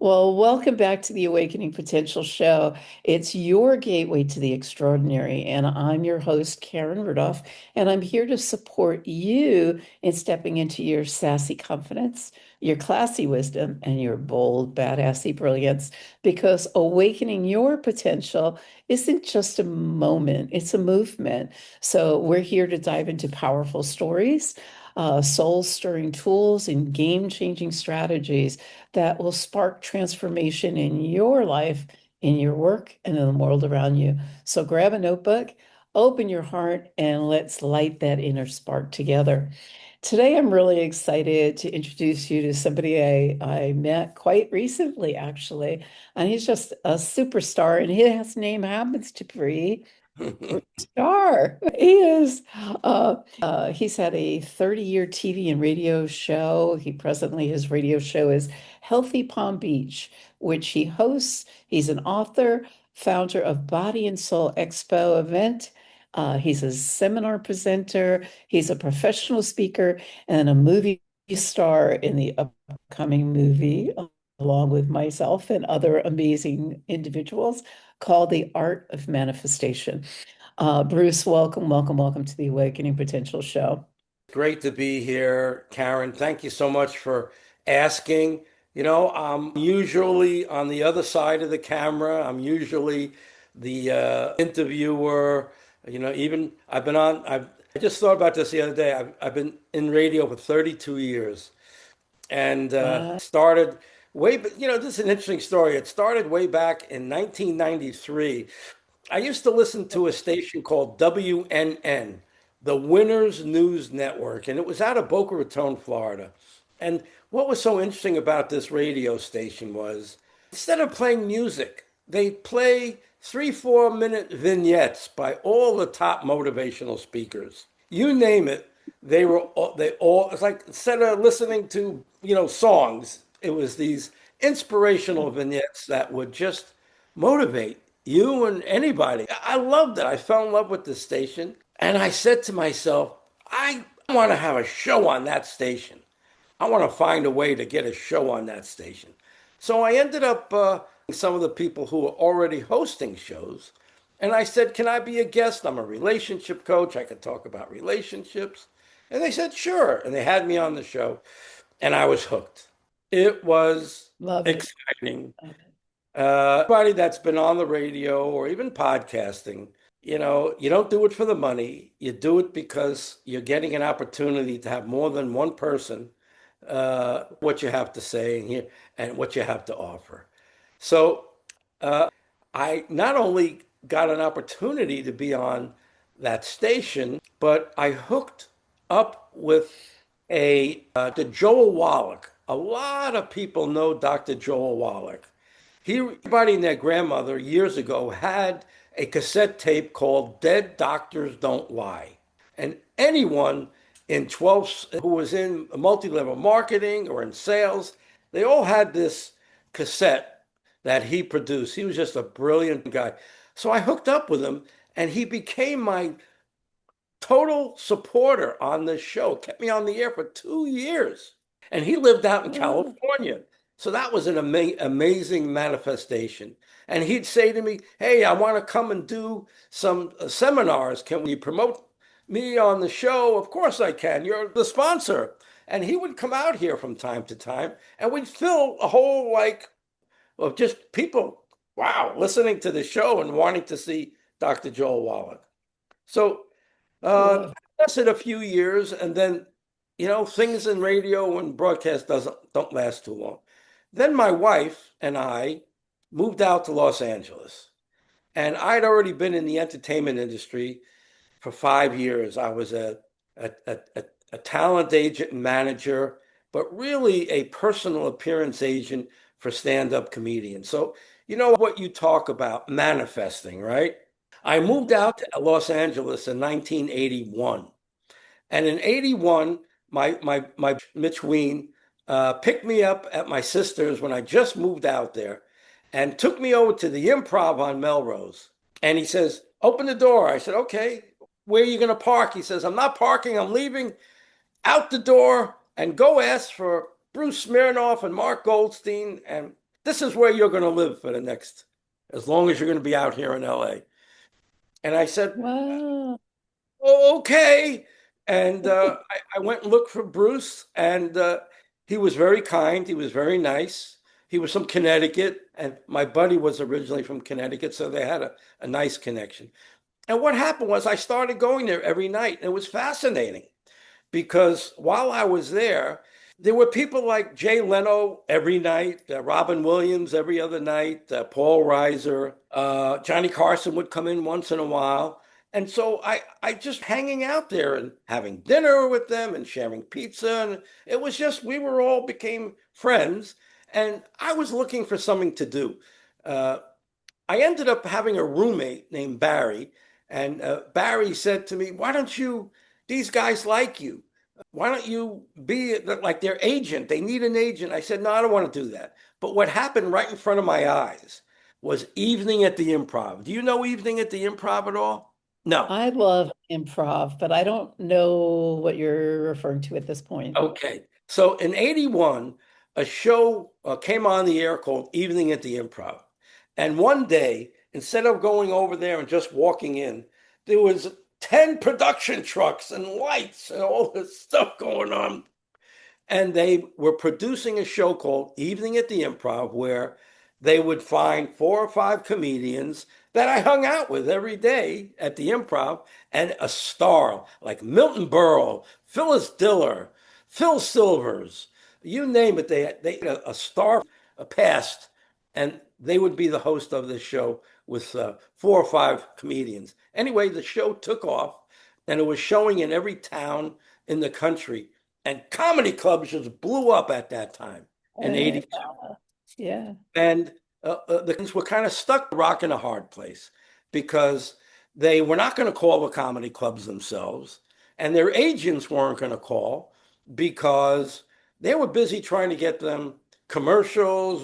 Well, welcome back to the Awakening Potential Show. It's your gateway to the extraordinary, and I'm your host, Karen Rudolph, and I'm here to support you in stepping into your sassy confidence, your classy wisdom, and your bold, badassy brilliance, because awakening your potential isn't just a moment, it's a movement. So we're here to dive into powerful stories, soul-stirring tools, and game-changing strategies that will spark transformation in your life, in your work, and in the world around you. So grab a notebook, open your heart, and let's light that inner spark together. Today, I'm really excited to introduce you to somebody I met quite recently, actually. And he's just a superstar, and his name happens to be Bruce Starr. He's had a 30-year TV and radio show. His radio show is Healthy Palm Beach, which he hosts. He's an author, founder of Body and Soul Expo event. He's a seminar presenter. He's a professional speaker and a movie star in the upcoming movie, along with myself and other amazing individuals, called The Art of Manifestation. Bruce, welcome to the Awakening Potential Show. Great to be here, Karen. Thank you so much for asking. I'm usually on the other side of the camera. I'm usually the interviewer. Even I just thought about this the other day. I've been in radio for 32 years and Wow. started this is an interesting story. It started way back in 1993. I used to listen to a station called WNN, the Winners News Network, and it was out of Boca Raton, Florida. And what was so interesting about this radio station was instead of playing music, they play 3, 4 minute vignettes by all the top motivational speakers. You name it, they all it's like instead of listening to, songs, it was these inspirational vignettes that would just motivate you and anybody. I loved it. I fell in love with the station. And I said to myself, I want to have a show on that station. I want to find a way to get a show on that station. So I ended up some of the people who were already hosting shows. And I said, can I be a guest? I'm a relationship coach. I could talk about relationships. And they said, sure. And they had me on the show. And I was hooked. It was Love it. exciting. Love it. Anybody that's been on the radio or even podcasting, you don't do it for the money. You do it because you're getting an opportunity to have more than one person what you have to say and here and what you have to offer. So I not only got an opportunity to be on that station, but I hooked up with a Dr. Joel Wallach. A lot of people know Dr. Joel Wallach. Everybody and their grandmother years ago had a cassette tape called Dead Doctors Don't Lie. And anyone in 12 who was in multi-level marketing or in sales, they all had this cassette that he produced. He was just a brilliant guy. So I hooked up with him and he became my total supporter on this show, kept me on the air for 2 years. And he lived out in Oh, California. So that was an amazing manifestation. And he'd say to me, hey, I want to come and do some seminars. Can we promote me on the show? Of course I can. You're the sponsor. And he would come out here from time to time and we'd fill a whole like of just people, wow, listening to the show and wanting to see Dr. Joel Wallach. So love. lasted a few years, and then things in radio and broadcast doesn't don't last too long. Then my wife and I moved out to Los Angeles, and I'd already been in the entertainment industry for 5 years. I was a talent agent and manager, but really a personal appearance agent for stand-up comedians. So you know what you talk about manifesting, right? I moved out to Los Angeles in 1981. And in 81, my Mitch Ween picked me up at my sister's when I just moved out there and took me over to the Improv on Melrose. And he says, open the door. I said, okay, where are you going to park? He says, I'm not parking. I'm leaving out the door and go ask for Bruce Smirnoff and Mark Goldstein. And this is where you're going to live for the next, as long as you're going to be out here in LA. And I said, Wow. oh, okay. And I went and looked for Bruce, and he was very kind. He was very nice. He was from Connecticut, and my buddy was originally from Connecticut, so they had a nice connection. And what happened was I started going there every night, and it was fascinating because while I was there were people like Jay Leno every night, Robin Williams every other night, Paul Reiser, Johnny Carson would come in once in a while. And so I just hanging out there and having dinner with them and sharing pizza. And it was just, we were all became friends. And I was looking for something to do. Uh, I ended up having a roommate named Barry, and Barry said to me, "Why don't you? These guys like you. Why don't you be like their agent? They need an agent." I said, "No, I don't want to do that." But what happened right in front of my eyes was Evening at the Improv. Do you know Evening at the Improv at all? No. I love improv, but I don't know what you're referring to at this point. Okay. So in 81, a show came on the air called Evening at the Improv. And one day, instead of going over there and just walking in, there was 10 production trucks and lights and all this stuff going on, and they were producing a show called Evening at the Improv where they would find 4 or 5 comedians that I hung out with every day at the Improv and a star like Milton Berle, Phyllis Diller, Phil Silvers, you name it. They had a star past, and they would be the host of this show with 4 or 5 comedians. Anyway, the show took off, and it was showing in every town in the country, and comedy clubs just blew up at that time in Yeah. 82. Yeah. And the kids were kind of stuck rock in a hard place because they were not going to call the comedy clubs themselves, and their agents weren't going to call because they were busy trying to get them commercials,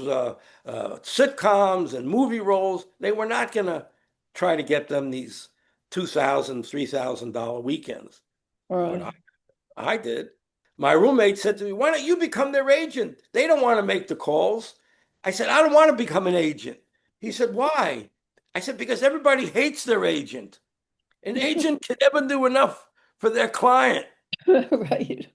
sitcoms, and movie roles. They were not going to try to get them these $2,000, $3,000 weekends. But Right. I did. My roommate said to me, "Why don't you become their agent? They don't want to make the calls." I said, "I don't want to become an agent." He said, "Why?" I said, "Because everybody hates their agent. An agent can never do enough for their client." Right.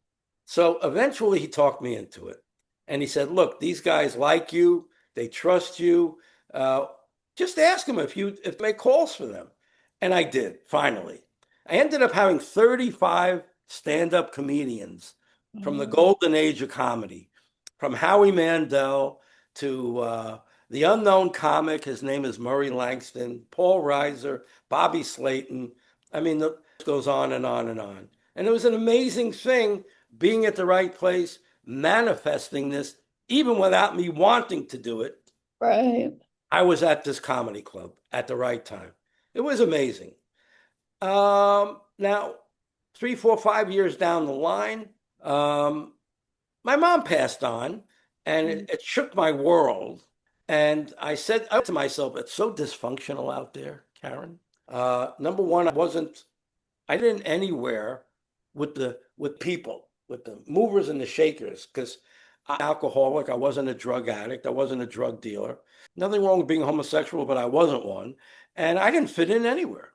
So eventually he talked me into it. And he said, "Look, these guys like you, they trust you. Uh, just ask them if they make calls for them." And I did, finally. I ended up having 35 stand-up comedians from the Oh, golden age of comedy, from Howie Mandel to the unknown comic. His name is Murray Langston, Paul Reiser, Bobby Slayton. I mean, the list goes on and on and on. And it was an amazing thing being at the right place, manifesting this, even without me wanting to do it. right. I was at this comedy club at the right time. It was amazing. Now, 3, 4, 5 years down the line, my mom passed on, and it shook my world. And I said to myself, "It's so dysfunctional out there, Karen." Number one, I didn't anywhere with people, with the movers and the shakers, because I'm an alcoholic. I wasn't a drug addict. I wasn't a drug dealer. Nothing wrong with being homosexual, but I wasn't one. And I didn't fit in anywhere.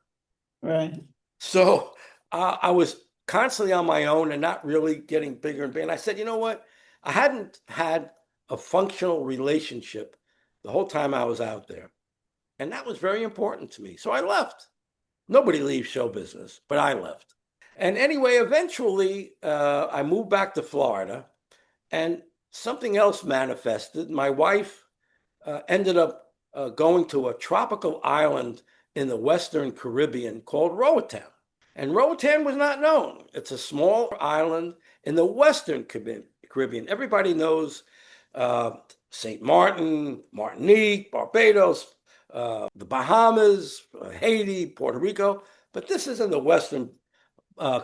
Right. So I was constantly on my own and not really getting bigger and bigger. And I said, you know what? I hadn't had a functional relationship the whole time I was out there. And that was very important to me. So I left. Nobody leaves show business, but I left. And anyway, eventually, I moved back to Florida, and something else manifested. My wife ended up going to a tropical island in the Western Caribbean called Roatan. And Roatan was not known. It's a small island in the Western Caribbean. Everybody knows uh, St. Martin, Martinique, Barbados, the Bahamas, Haiti, Puerto Rico. But this is in the Western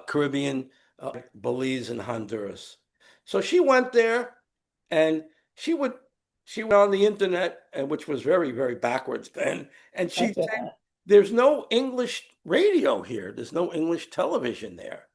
Caribbean, Belize, and Honduras. So she went there, and she would she went on the internet, and which was very, very backwards then, and I she said, bet. "There's no English radio here. There's no English television there."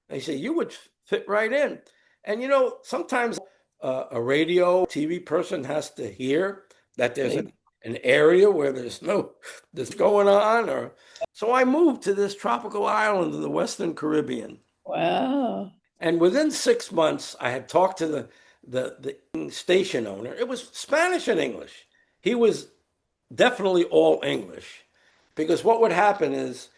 They say you would fit right in, and sometimes a radio TV person has to hear that there's Right. an area where there's no this going on, or so I moved to this tropical island in the Western Caribbean. Wow. And within 6 months, I had talked to the station owner. It was Spanish and English. He was definitely all English, because what would happen is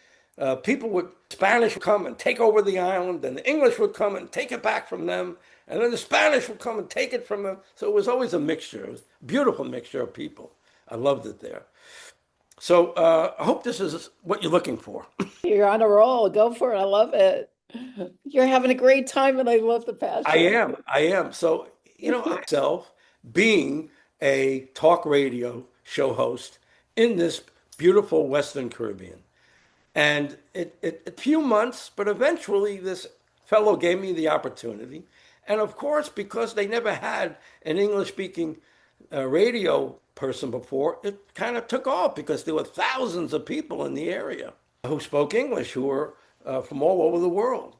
people would Spanish would come and take over the island, and the English would come and take it back from them, and then the Spanish would come and take it from them. So it was always a mixture. It was a beautiful mixture of people. I loved it there. So I hope this is what you're looking for. You're on a roll. Go for it. I love it. You're having a great time, and I love the I passion. am. I am. So, myself being a talk radio show host in this beautiful Western Caribbean. And a few months, but eventually this fellow gave me the opportunity. And of course, because they never had an English speaking radio person before, it kind of took off because there were thousands of people in the area who spoke English, who were from all over the world.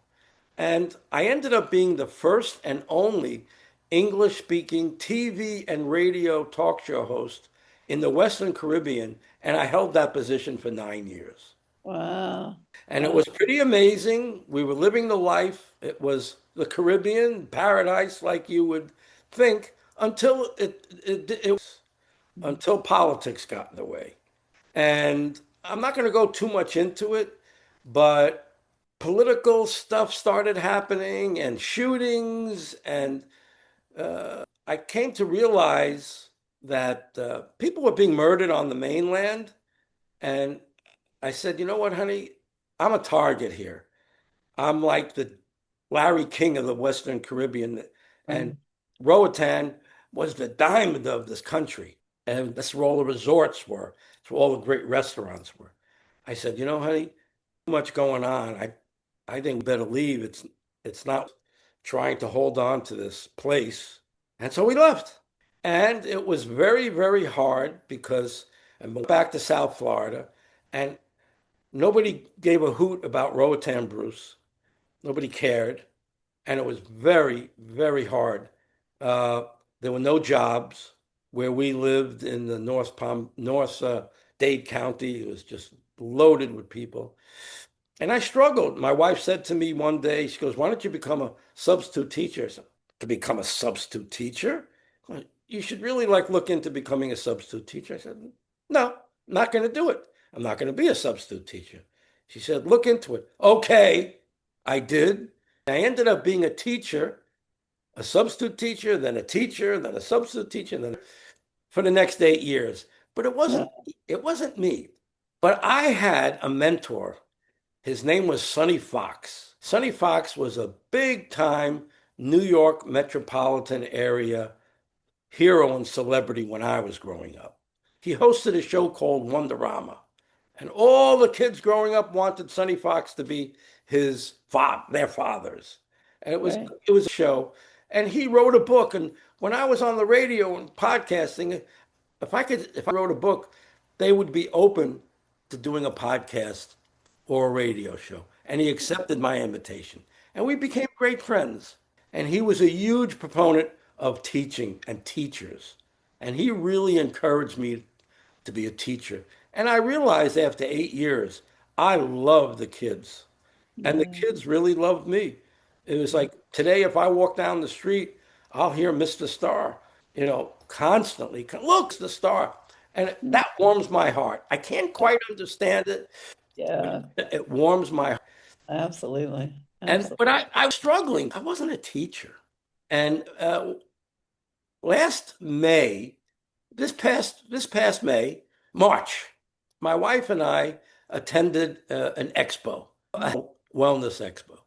And I ended up being the first and only English speaking TV and radio talk show host in the Western Caribbean. And I held that position for 9 years. Wow. And it Wow. was pretty amazing. We were living the life. It was the Caribbean paradise, like you would think, until until politics got in the way. And I'm not going to go too much into it, but political stuff started happening and shootings. And I came to realize that people were being murdered on the mainland. And I said, you know what, honey? I'm a target here. I'm like the Larry King of the Western Caribbean. And Um, Roatan was the diamond of this country. And that's where all the resorts were. That's where all the great restaurants were. I said, you know, honey, too much going on. I think we better leave. It's not trying to hold on to this place. And so we left. And it was very, very hard because I went back to South Florida and nobody gave a hoot about Roatan Bruce. Nobody cared. And it was very, very hard. Uh, there were no jobs where we lived in the North Dade County. It was just loaded with people. And I struggled. My wife said to me one day, she goes, "Why don't you become a substitute teacher?" I said, "To become a substitute teacher? Well, you should really like look into becoming a substitute teacher." I said, "No, I'm not going to do it. I'm not going to be a substitute teacher." She said, "Look into it." Okay, I did. I ended up being a teacher, a substitute teacher, then a teacher, then a substitute teacher, then for the next 8 years. But it wasn't me. But I had a mentor. His name was Sonny Fox. Sonny Fox was a big time New York metropolitan area hero and celebrity when I was growing up. He hosted a show called Wonderama, and all the kids growing up wanted Sonny Fox to be their fathers. And right. it was a show. And he wrote a book. And when I was on the radio and podcasting, if I wrote a book, they would be open to doing a podcast or a radio show. And he accepted my invitation. And we became great friends. And he was a huge proponent of teaching and teachers. And he really encouraged me to be a teacher. And I realized after 8 years, I love the kids. And the Yeah. kids really loved me. It was like today, if I walk down the street, I'll hear Mr. Starr, constantly. Look, the star. And that warms my heart. I can't quite understand it, but Yeah. it warms my heart. Absolutely. But Absolutely. I was struggling. I wasn't a teacher. And last May, this past March, my wife and I attended an expo, a wellness expo.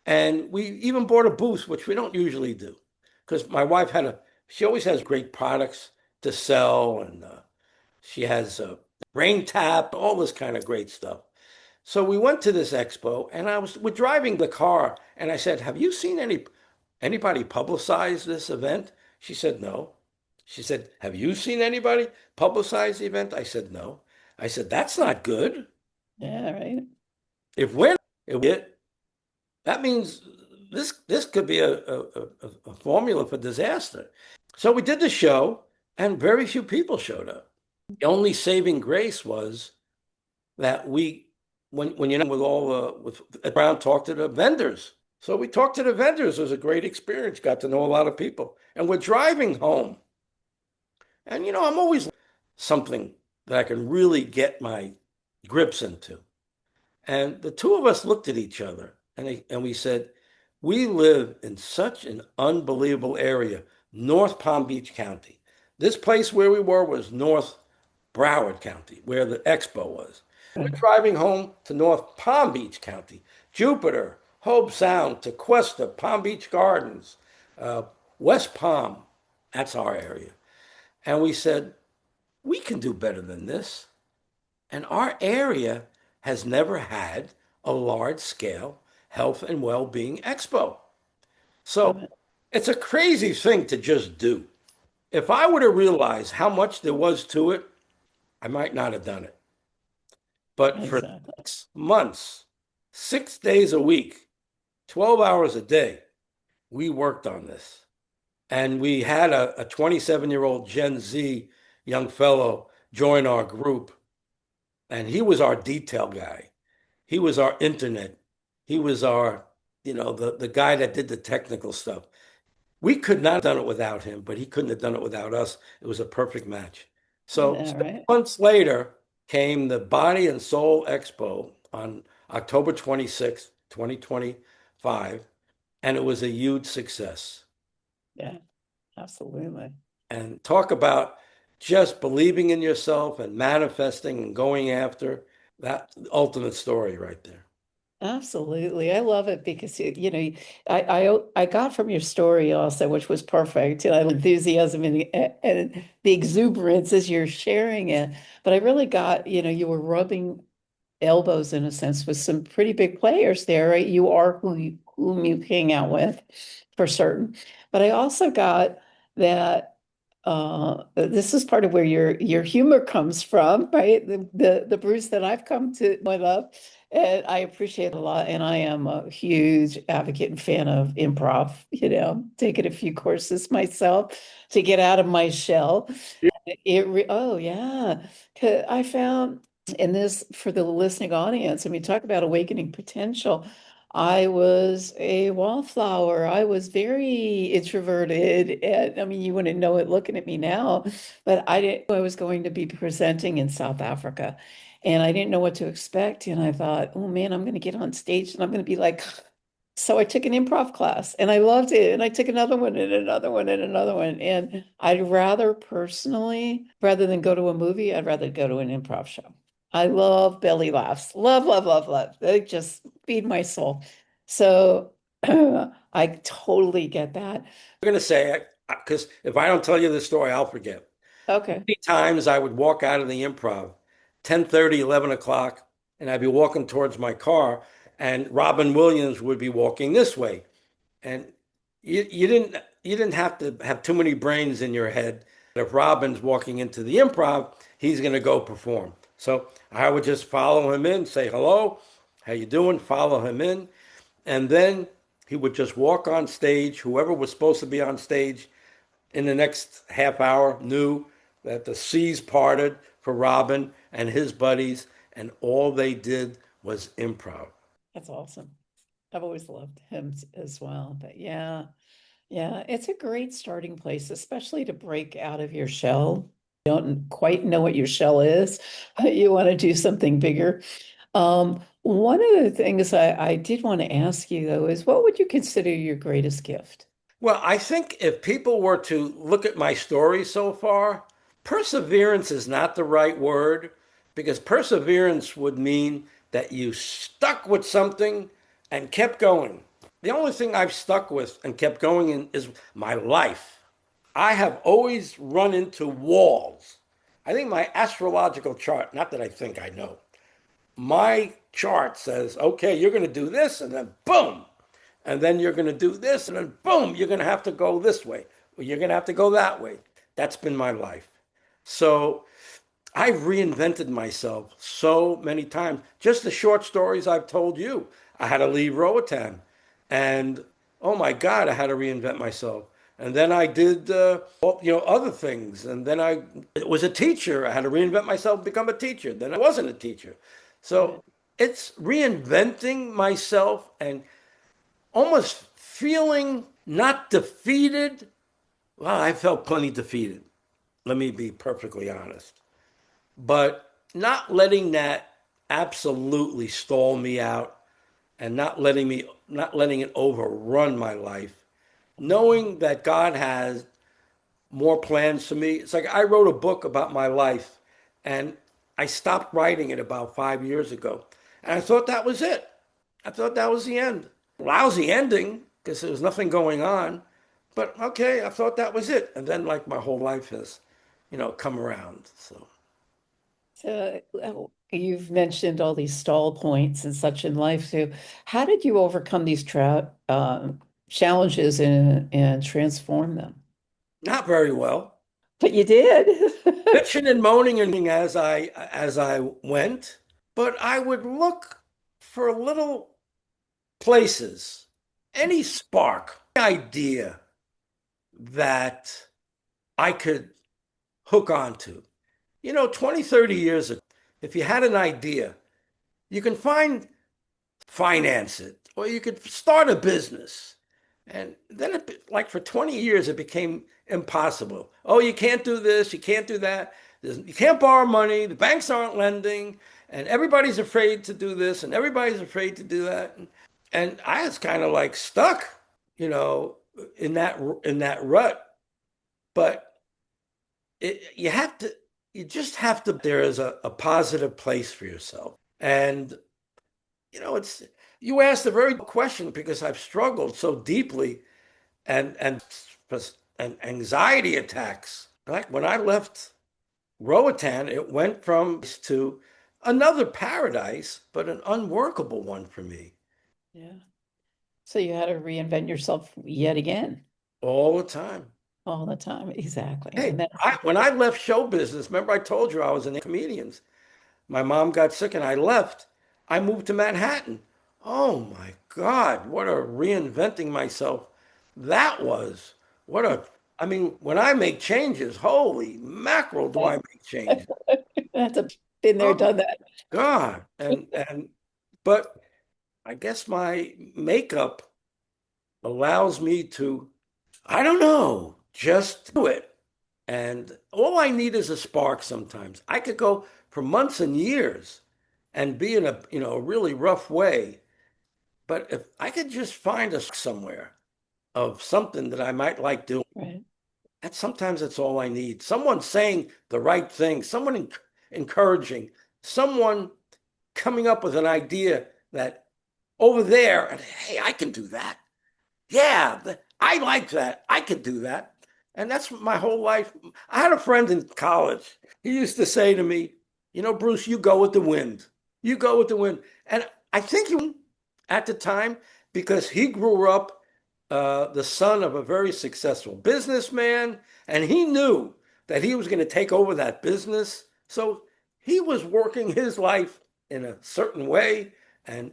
And we even bought a booth, which we don't usually do, because my wife she always has great products to sell, and she has a rain tap, all this kind of great stuff. So we went to this expo, and we're driving the car, and I said, "Have you seen anybody publicize this event?" She said, "No." She said, "Have you seen anybody publicize the event?" I said, "No." I said, "That's not good. Yeah, right. If we're not it, that means this could be a formula for disaster." So we did the show, and very few people showed up. The only saving grace was that when you're not with all with around, talk to the vendors. So we talked to the vendors. It was a great experience. Got to know a lot of people, and we're driving home. And I'm always something that I can really get my grips into. And the two of us looked at each other and we said, we live in such an unbelievable area, North Palm Beach County. This place where we were was North Broward County, where the expo was. We're driving home to North Palm Beach County, Jupiter, Hobe Sound, Tequesta, Palm Beach Gardens, uh, West Palm. That's our area. And we said, we can do better than this. And our area has never had a large scale health and well being expo. So Love it. it's a crazy thing to just do. If I would have realized how much there was to it, I might not have done it. But for Exactly. 6 months, 6 days a week, 12 hours a day, we worked on this. And we had a 27-year-old Gen Z young fellow join our group, and he was our detail guy. He was our internet. He was our, the guy that did the technical stuff. We could not have done it without him, but he couldn't have done it without us. It was a perfect match. So Yeah, six right. months later came the Body and Soul Expo on October 26th, 2025, and it was a huge success. Yeah, absolutely. And talk about just believing in yourself and manifesting and going after that ultimate story right there. Absolutely. I love it because I got from your story also, which was perfect, and I enthusiasm and the exuberance as you're sharing it. But I really got, you were rubbing elbows in a sense with some pretty big players there, right? You are whom you hang out with for certain. But I also got that this is part of where your humor comes from, right? The Bruce that I've come to love. And I appreciate it a lot. And I am a huge advocate and fan of improv, taking a few courses myself to get out of my shell. Oh yeah. 'Cause I found and this for the listening audience, I mean, talk about awakening potential. I was a wallflower. I was very introverted. And I mean, you wouldn't know it looking at me now, but I didn't know I was going to be presenting in South Africa. And I didn't know what to expect. And I thought, oh man, I'm going to get on stage and I'm going to be like, so I took an improv class and I loved it. And I took another one and another one and another one. And I'd rather personally, rather than go to a movie, I'd rather go to an improv show. I love belly laughs. Love, love, love, love. They just feed my soul. So I totally get that. I'm going to say, because if I don't tell you this story, I'll forget. Okay. Many times I would walk out of the improv, 10:30, 11 o'clock, and I'd be walking towards my car, and Robin Williams would be walking this way. And you didn't have to have too many brains in your head. If Robin's walking into the improv, he's going to go perform. So I would just follow him in, say hello, how you doing? Follow him in, and then he would just walk on stage. Whoever was supposed to be on stage in the next half hour knew that the seas parted for Robin and his buddies, and all they did was improv. That's awesome. I've always loved him as well. But yeah, yeah, it's a great starting place, especially to break out of your shell. You don't quite know what your shell is. You want to do something bigger. One of the things I did want to ask you though is what would you consider your greatest gift? Well, I think if people were to look at my story so far, perseverance is not the right word because perseverance would mean that you stuck with something and kept going. The only thing I've stuck with and kept going in is my life. I have always run into walls. I think my astrological chart, not that I think I know, my chart says, okay, you're going to do this, and then boom, and then you're going to do this, and then boom, you're going to have to go this way, or you're going to have to go that way. That's been my life. So I've reinvented myself so many times. Just the short stories I've told you. I had to leave Roatan, and oh my God, I had to reinvent myself. And then I did, other things. And then I was a teacher. I had to reinvent myself, become a teacher. Then I wasn't a teacher. Right. So it's reinventing myself and almost feeling not defeated. Well, I felt plenty defeated. Let me be perfectly honest. But not letting that absolutely stall me out and not letting it overrun my life. Knowing that God has more plans for me. It's like I wrote a book about my life and I stopped writing it about 5 years ago. And I thought that was it. I thought that was the end. Lousy ending because there was nothing going on. But okay, I thought that was it. And then like my whole life has, come around. So So you've mentioned all these stall points and such in life. So how did you overcome these challenges and transform them? not very well. But you did. Bitching and moaning and as I went, but I would look for little places, any spark, idea that I could hook onto. 20, 30 years ago, if you had an idea, you can finance it, or you could start a business. And then, like for 20 years, it became impossible. Oh, you can't do this, you can't do that. You can't borrow money, the banks aren't lending, and everybody's afraid to do this, and everybody's afraid to do that. And I was kind of like stuck, you know, in that rut. But you have to, you just have to, there is a positive place for yourself. And, it's, you asked a very good question because I've struggled so deeply and anxiety attacks. Like when I left Roatan, it went from to another paradise, but an unworkable one for me Yeah. So you had to reinvent yourself yet again all the time. all the time. Exactly. Hey, And that's when I left show business, remember I told you I was in the comedians. My mom got sick and I left. I moved to Manhattan. Oh my God, what a reinventing myself that was. What a, I mean, when I make changes, holy mackerel, do I make changes. that's a been there, Oh done that. God. But I guess my makeup allows me to, I don't know, just do it. And all I need is a spark sometimes. I could go for months and years and be in a really rough way. But if I could just find a somewhere of something that I might like doing, Right. sometimes that's all I need. Someone saying the right thing, someone encouraging, someone coming up with an idea that over there, and hey, I can do that. Yeah, I like that. I could do that. And that's my whole life. I had a friend in college. He used to say to me, Bruce, you go with the wind. You go with the wind. And I think he, at the time, because he grew up the son of a very successful businessman, and he knew that he was going to take over that business. So he was working his life in a certain way, and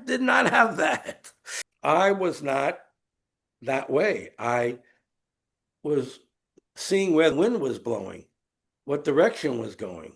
did not have that. I was not that way. I was seeing where the wind was blowing, what direction was going.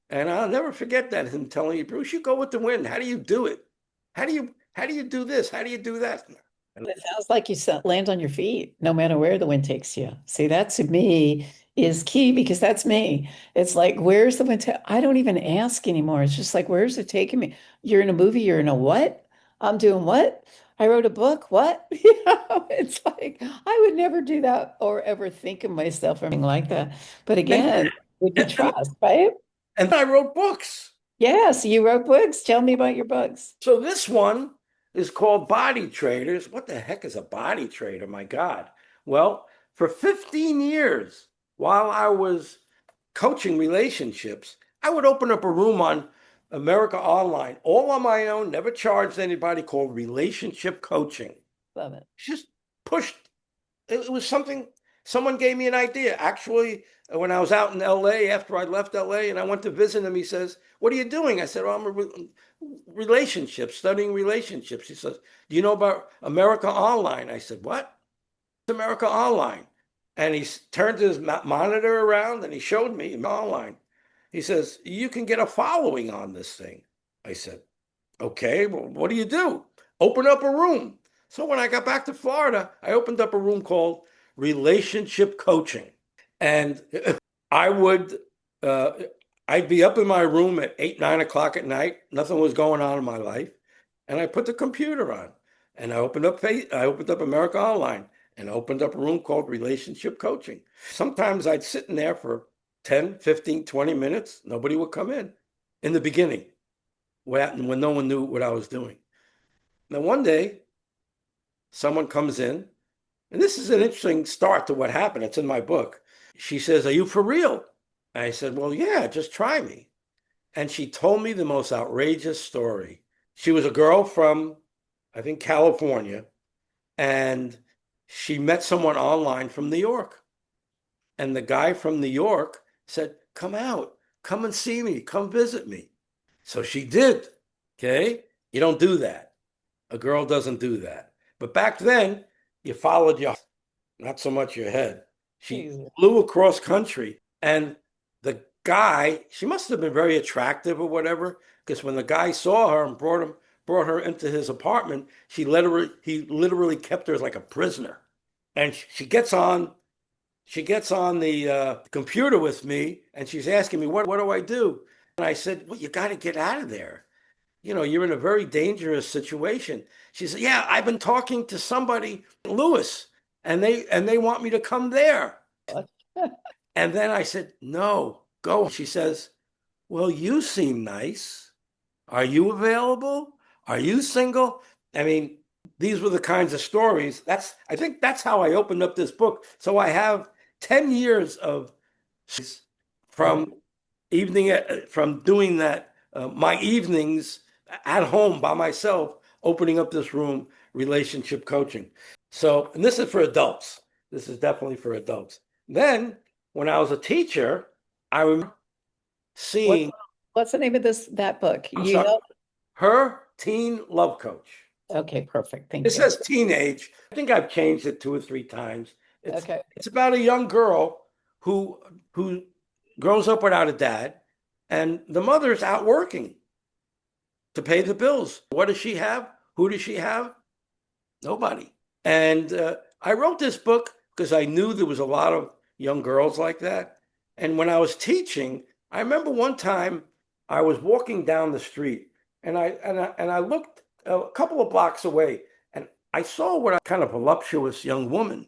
And I'll never forget that, him telling me, Bruce, you go with the wind. How do you do it? How do you do this? How do you do that? And It sounds like you land on your feet no matter where the wind takes you. See, that to me is key because that's me. It's like, where's the wind? I don't even ask anymore. It's just like, where's it taking me? You're in a movie, you're in a what? I'm doing what? I wrote a book. What? It's like I would never do that or ever think of myself or anything like that. But and again, would be and, trust, right? and I wrote books. Yes, you wrote books. Tell me about your books. So this one is called Body Traders. What the heck is a body trader? My God. Well, for 15 years, while I was coaching relationships, I would open up a room on America Online, all on my own, never charged anybody, called relationship coaching. Love it. Just pushed. It was something, someone gave me an idea. Actually, when I was out in LA, after I left LA and I went to visit him, he says, what are you doing? I said, oh, I'm a relationship, studying relationships. He says, do you know about America Online? I said, what? America Online. And turned his monitor around and he showed me online. He says, you can get a following on this thing. I said, okay, well, what do you do? Open up a room. So when I got back to Florida, I opened up a room called Relationship Coaching. And I would, uh, I'd be up in my room at 8, 9 o'clock at night. Nothing was going on in my life. And I put the computer on and I opened up America Online and opened up a room called Relationship Coaching. Sometimes I'd sit in there for 10, 15, 20 minutes. Nobody would come in the beginning when no one knew what I was doing. Now, one day, someone comes in, and this is an interesting start to what happened. It's in my book. She says, are you for real? I said, well, yeah, just try me. And she told me the most outrageous story. She was a girl from, I think, California, and she met someone online from New York. And the guy from New York said, come out, come and see me, come visit me. So she did. Okay. You don't do that. A girl doesn't do that. But back then, you followed your, not so much your head. She Jesus. flew across country, and the guy, she must have been very attractive or whatever, because when the guy saw her and brought her into his apartment, he literally kept her as like a prisoner. And she gets on the computer with me, and she's asking me, what do I do? And I said, well, you got to get out of there. You know, you're in a very dangerous situation. She said, yeah, I've been talking to somebody, Lewis, and they want me to come there. And then I said, no, go. She says, well, you seem nice. Are you available? Are you single? I mean, these were the kinds of stories. I think that's how I opened up this book. So I have 10 years of Love it. from from doing that, my evenings at home by myself, opening up this room, relationship coaching. So, and this is for adults. This is definitely for adults. Then, when I was a teacher, I remember What's seeing, what's the name of that book? I'm You sorry, help? Her Teen Love Coach. Okay, perfect. It Thank you. says teenage. I think I've changed it 2 or 3 times. It's Okay. it's about a young girl who who grows up without a dad, and the mother's out working to pay the bills. What does she have? Who does she have? Nobody. And I wrote this book because I knew there was a lot of young girls like that. And when I was teaching, I remember one time I was walking down the street, and I looked a couple of blocks away, and I saw what I kind of voluptuous young woman.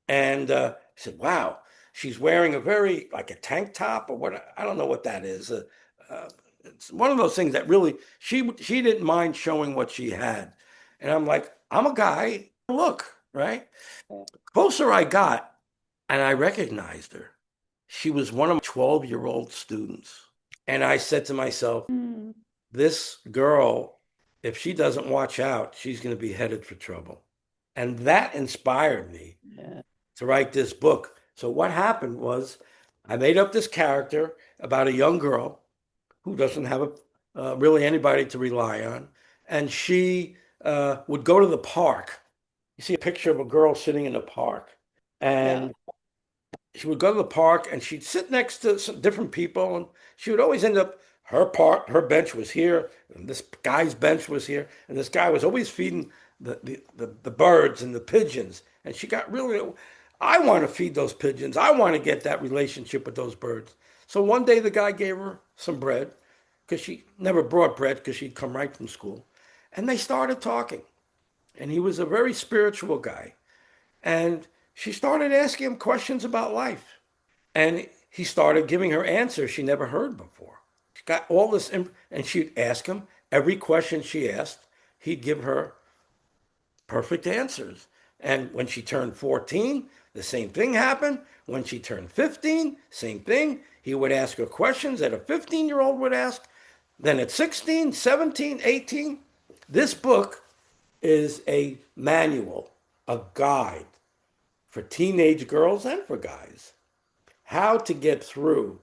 And I said, wow, she's wearing a very, like a tank top or what, I don't know what that is. Uh, it's one of those things that really, she didn't mind showing what she had. And I'm like, I'm a guy, look, right? Closer I got, and I recognized her. She was one of my 12-year-old students. And I said to myself, Hmm. this girl, if she doesn't watch out, she's going to be headed for trouble. And that inspired me Yeah. to write this book. So what happened was I made up this character about a young girl who doesn't have really anybody to rely on, and she would go to the park. You see a picture of a girl sitting in a park, Yeah. and she would go to the park and she'd sit next to some different people, and she would always end up her bench was here, and this guy's bench was here, and this guy was always feeding the birds and the pigeons, and she got really, I want to feed those pigeons, I want to get that relationship with those birds. So one day the guy gave her some bread because she never brought bread because she'd come right from school, and they started talking, and he was a very spiritual guy, and she started asking him questions about life. And he started giving her answers she never heard before. She got all this, and she'd ask him every question she asked, he'd give her perfect answers. And when she turned 14, the same thing happened. When she turned 15, same thing. He would ask her questions that a 15-year-old would ask. Then at 16, 17, 18, this book is a manual, a guide for teenage girls and for guys, how to get through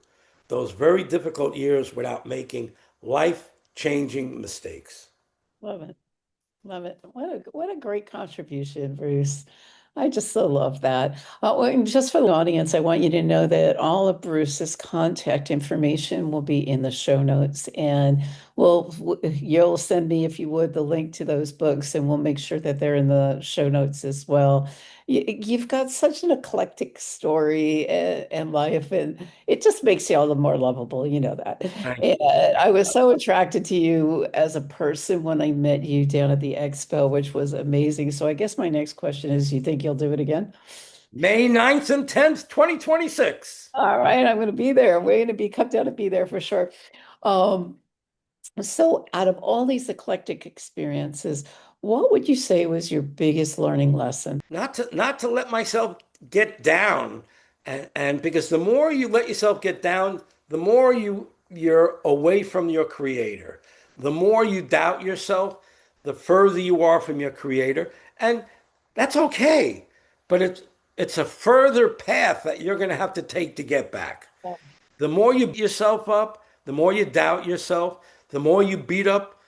those very difficult years without making life changing mistakes. Love it. Love it. What a great contribution, Bruce. I just so love that. And just for the audience, I want you to know that all of Bruce's contact information will be in the show notes, and you'll send me, if you would, the link to those books, and we'll make sure that they're in the show notes as well. You've got such an eclectic story and life, and it just makes you all the more lovable. You know that. Thank And you. I was so attracted to you as a person when I met you down at the expo, which was amazing. So I guess my next question is, you think you'll do it again? May 9th and 10th, 2026. All right, I'm going to be there. We're going to be come down to be there for sure. Um, so out of all these eclectic experiences, what would you say was your biggest learning lesson? Not to let myself get down. And because the more you let yourself get down, the more you're away from your creator. The more you doubt yourself, the further you are from your creator. And that's okay. But it's a further path that you're going to have to take to get back. The more you beat yourself up, the more you doubt yourself, the more you beat up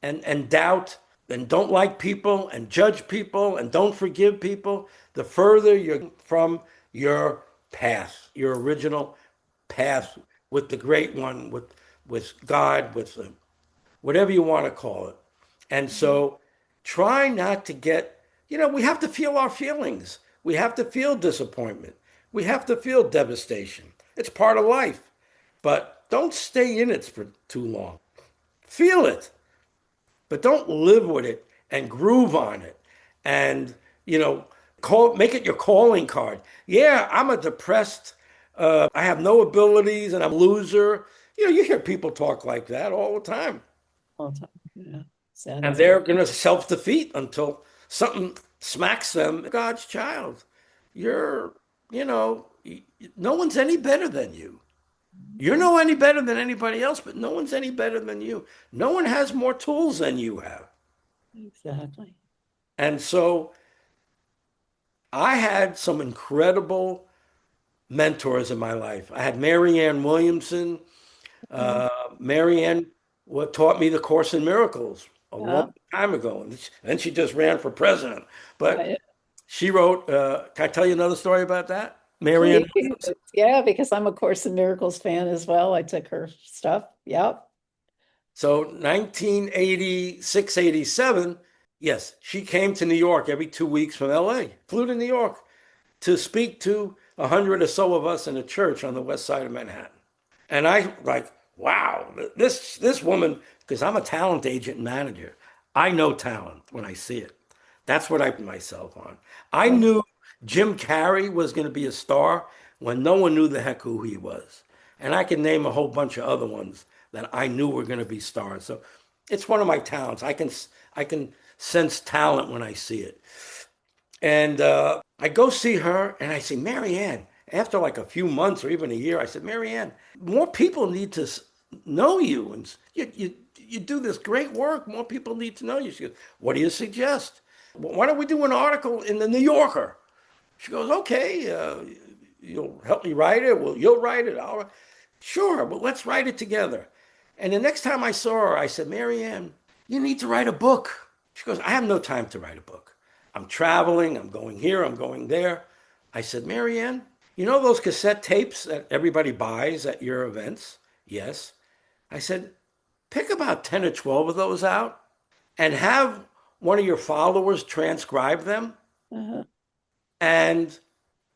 and doubt and don't like people and judge people and don't forgive people, the further you're from your path, your original path with the great one, with God, with whatever you want to call it. And so try not to get, we have to feel our feelings. We have to feel disappointment. We have to feel devastation. It's part of life. But don't stay in it for too long. Feel it, but don't live with it and groove on it. And, make it your calling card. Yeah, I'm a depressed, I have no abilities and I'm a loser. You hear people talk like that all the time. All the time. Yeah, sad And as it they're going to self-defeat until something smacks them. God's child. You're, you know, no one's any better than you. You're no any better than anybody else, but no one's any better than you. No one has more tools than you have. exactly. And so I had some incredible mentors in my life. I had Marianne Williamson. Okay. Marianne what taught me the Course in Miracles a long Yeah. time ago. And then she just ran for president. But Right. she wrote, can I tell you another story about that? Marianne Please. Williamson. Yeah, because I'm a Course in Miracles fan as well. I took her stuff. Yep. So 1986, 87, yes, she came to New York every 2 weeks from LA, flew to New York to speak to 100 or so of us in a church on the west side of Manhattan. And I like, wow, this woman, because I'm a talent agent and manager, I know talent when I see it. That's what I put myself on. I Oh, knew Jim Carrey was going to be a star when no one knew the heck who he was. And I can name a whole bunch of other ones that I knew were going to be stars. So it's one of my talents. I can sense talent when I see it. And I go see her and I say, Marianne, after like a few months or even a year, I said, Marianne, more people need to know you. And you do this great work. More people need to know you. She goes, what do you suggest? "Well, why don't we do an article in the New Yorker?" She goes, okay, you'll help me write it. Well, you'll write it. Sure, but let's write it together. And the next time I saw her, I said, Marianne, you need to write a book. She goes, I have no time to write a book. I'm traveling, I'm going here, I'm going there. I said, Marianne, you know those cassette tapes that everybody buys at your events? Yes. I said, pick about 10 or 12 of those out and have one of your followers transcribe them. uh-huh. And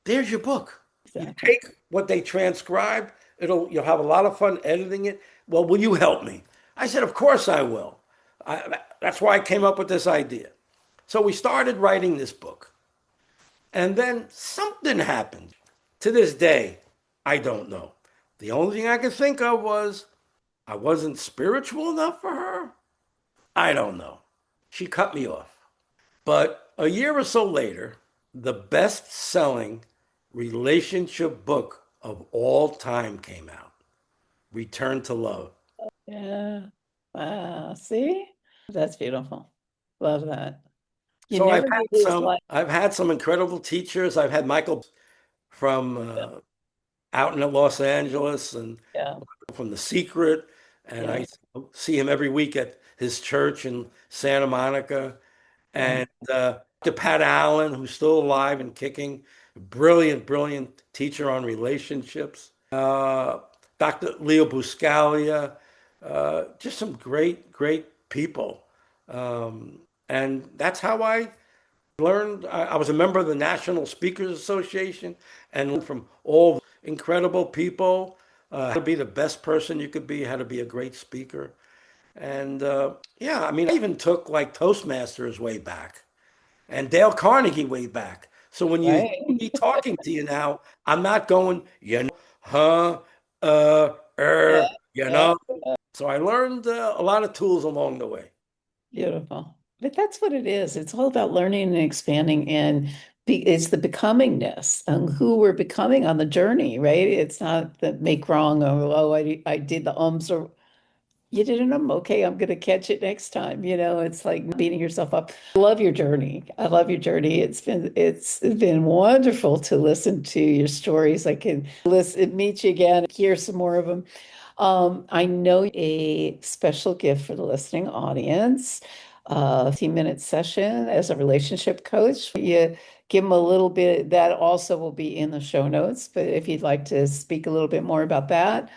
there's your book. You Exactly. take what they transcribe, you'll have a lot of fun editing it. Well, will you help me? I said, of course I will. That's why I came up with this idea. So we started writing this book. And then something happened. To this day, I don't know. The only thing I could think of was I wasn't spiritual enough for her. I don't know. She cut me off. But a year or so later, the best selling relationship book of all time came out, Return to Love. Yeah. Wow. See? That's beautiful. Love that. You So I've never had knew whose some life. I've had some incredible teachers. I've had Michael from out in Los Angeles and Yeah. from The Secret, and Yeah. I see him every week at his church in Santa Monica. Yeah. And To Pat Allen, who's still alive and kicking, brilliant, brilliant teacher on relationships. Dr. Leo Buscaglia, just some great, great people. And that's how I learned. I was a member of the National Speakers Association and learned from all incredible people, how to be the best person you could be, how to be a great speaker. And yeah, I mean, I even took like Toastmasters way back and Dale Carnegie way back. So when you hear Right. me talking to you now, I'm not going, huh, Yeah, you yeah, know. So I learned a lot of tools along the way. beautiful. But that's what it is. It's all about learning and expanding, and it's the becomingness and who we're becoming on the journey, right? It's not the make wrong or oh, I did the ums or you did an okay, I'm gonna catch it next time. It's like beating yourself up. I love your journey. I love your journey. It's been wonderful to listen to your stories. I can listen, meet you again, hear some more of them. I know a special gift for the listening audience, a 15-minute session as a relationship coach. You give them a little bit, that also will be in the show notes, but if you'd like to speak a little bit more about that,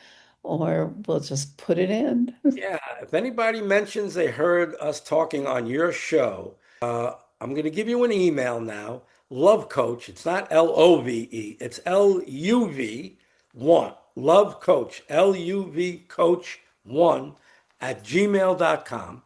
or we'll just put it in. Yeah, if anybody mentions they heard us talking on your show, I'm going to give you an email now. Love Coach. It's not LOVE, it's LUV1. Love Coach, LUV Coach 1 at gmail.com.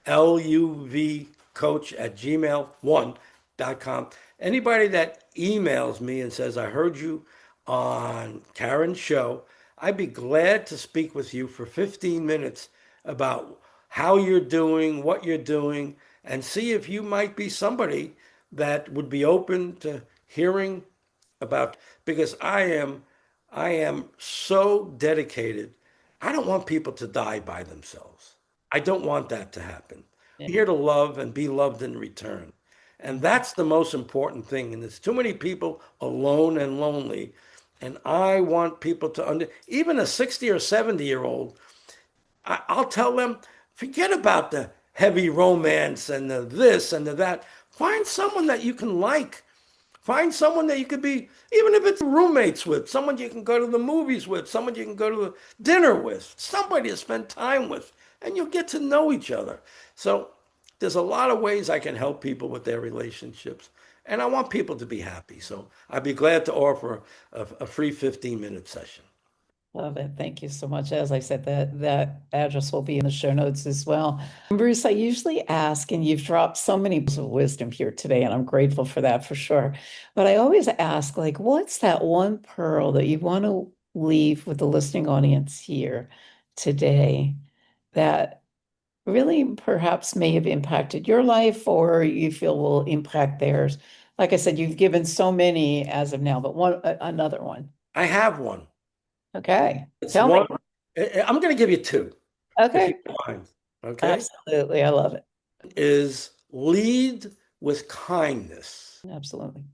LUVcoach at gmail1.com. Anybody that emails me and says, I heard you on Karen's show, I'd be glad to speak with you for 15 minutes about how you're doing, what you're doing, and see if you might be somebody that would be open to hearing about, because I am so dedicated. I don't want people to die by themselves. I don't want that to happen. I'm here to love and be loved in return. And that's the most important thing. And there's too many people alone and lonely. And I want people to even a 60 or 70-year-old, I'll tell them, forget about the heavy romance and the this and the that. Find someone that you can like. Find someone that you could be, even if it's roommates with, someone you can go to the movies with, someone you can go to dinner with, somebody to spend time with, and you'll get to know each other. So there's a lot of ways I can help people with their relationships, and I want people to be happy. So I'd be glad to offer a free 15-minute session. Love it. Thank you so much. As I said, that address will be in the show notes as well. Bruce, I usually ask, and you've dropped so many pearls of wisdom here today, and I'm grateful for that for sure. But I always ask, like, what's that one pearl that you want to leave with the listening audience here today that really perhaps may have impacted your life or you feel will impact theirs? Like I said, you've given so many as of now, but another one. I have one. Okay. It's Tell me. one. I'm going to give you two, if you Okay. don't mind. Okay. Absolutely. I love it. Is lead with kindness. Absolutely.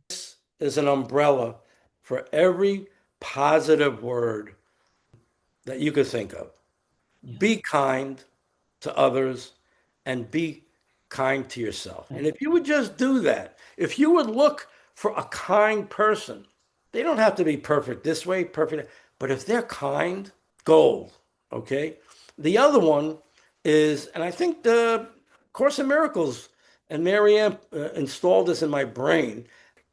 Is an umbrella for every positive word that you could think of. Be Yes. kind to others and be kind to yourself. And Right. if you would just do that, if you would look for a kind person, they don't have to be perfect this way, perfect, but if they're kind, gold. Okay. The other one is, and I think the Course in Miracles and Marianne installed this in my brain,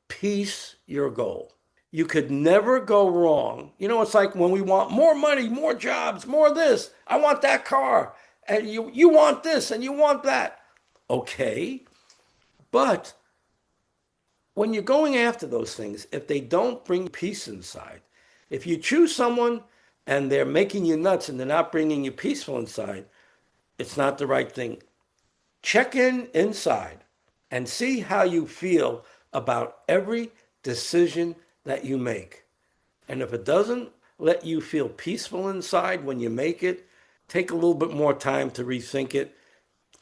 peace your goal. You could never go wrong. It's like when we want more money, more jobs, more this. I want that car. And you want this and you want that. Okay. But when you're going after those things, if they don't bring peace inside, if you choose someone and they're making you nuts and they're not bringing you peaceful inside, it's not the right thing. Check in inside and see how you feel about every decision that you make. And if it doesn't let you feel peaceful inside when you make it, take a little bit more time to rethink it,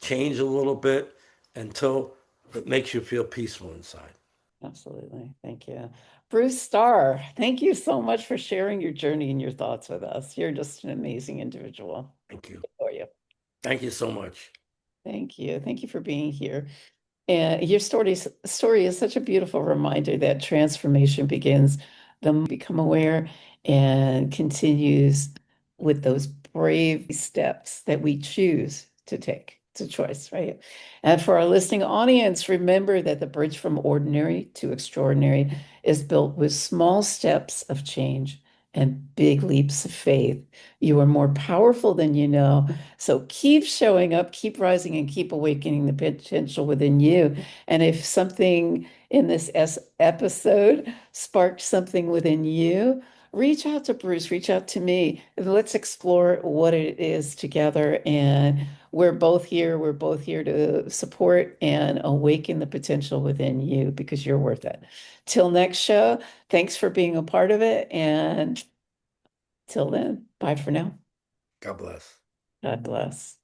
change a little bit until it makes you feel peaceful inside. Absolutely. Thank you. Bruce Starr, thank you so much for sharing your journey and your thoughts with us. You're just an amazing individual. Thank you. For you. Thank you so much. Thank you. Thank you for being here. And your story is such a beautiful reminder that transformation begins the moment we become aware and continues with those brave steps that we choose to take. It's a choice, right? And for our listening audience, remember that the bridge from ordinary to extraordinary is built with small steps of change and big leaps of faith. You are more powerful than you know. So keep showing up, keep rising, and keep awakening the potential within you. And if something in this episode sparked something within you, reach out to Bruce, reach out to me. Let's explore what it is together. And we're both here. We're both here to support and awaken the potential within you because you're worth it. Till next show, thanks for being a part of it. And till then, bye for now. God bless. God bless.